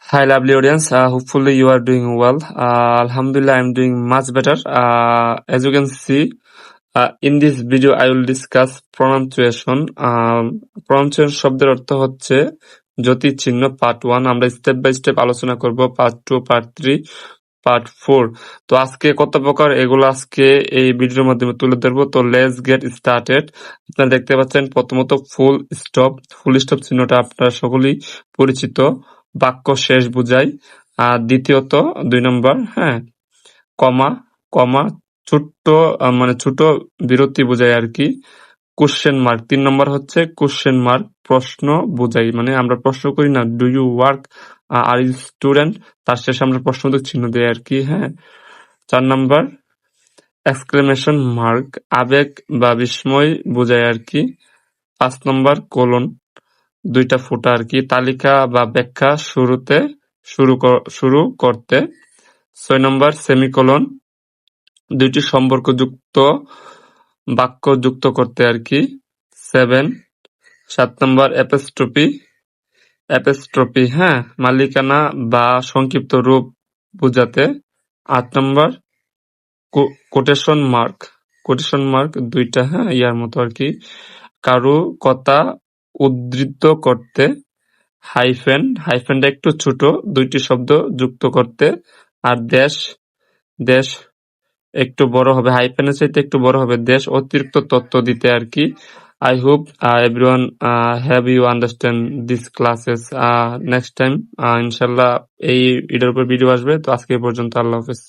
Hi, lovely audience. Hopefully you are doing well. Alhamdulillah, I'm doing much better. As you can see, in this video I will discuss pronunciation. Pronunciation শব্দের অর্থ হচ্ছে জ্যোতি চিহ্ন part 1। আমরা step by step আলোচনা করব part 2, part 3, part 4। তো আজকে কত প্রকার এগুলো আজকে এই ভিডিওর মাধ্যমে তুলে ধরবো। তো লেটস গেট স্টার্টেড। আপনারা দেখতে পাচ্ছেন প্রথমত ফুল স্টপ। ফুল স্টপ চিহ্নটা আপনারা সকলেই পরিচিত, বাক্য শেষ বোঝায়। আর দ্বিতীয়ত 2 নম্বর, কমা, কমা ছোট্ট মানে ছোট বিরতি বোঝায় আর কি। কোশ্চেন মার্ক 3 নম্বর হচ্ছে কোশ্চেন মার্ক, প্রশ্ন বোঝায়, মানে আমরা প্রশ্ন করি না, do you work, are you student, তার শেষে আমরা প্রশ্নবোধক চিহ্ন দেই আর কি। 4 নম্বর এক্সক্লেমেশন মার্ক, আবেগ বা বিস্ময় বোঝায় আর কি। 5 নম্বর কোলন, 2টা ফুটা আর কি। তালিকা বা ব্যাখ্যা শুরুতে শুরু করতে। 6 নম্বর সেমিকোলন, 2টি সম্পর্কযুক্ত বাক্য যুক্ত করতে আর কি। 7 নম্বর অ্যাপস্ট্রফি, মালিকানা বা সংক্ষিপ্ত রূপ বোঝাতে। 8 নম্বর কোটেশন মার্ক, 2টা ইয়ার মতো আর কি। কারো কথা উদ্ধৃত করতে। হাইফেনটা একটু ছোট, 2টি শব্দ যুক্ত করতে। আর দেশ একটু বড় হবে, হাইফেনের চাইতে একটু বড় হবে, দেশ অতিরিক্ত তথ্য দিতে আর কি। I hope everyone have you understand these classes. Next time ইনশাল্লাহ এই এটার উপর ভিডিও আসবে। তো আজকে এই পর্যন্ত, আল্লাহ হাফেজ।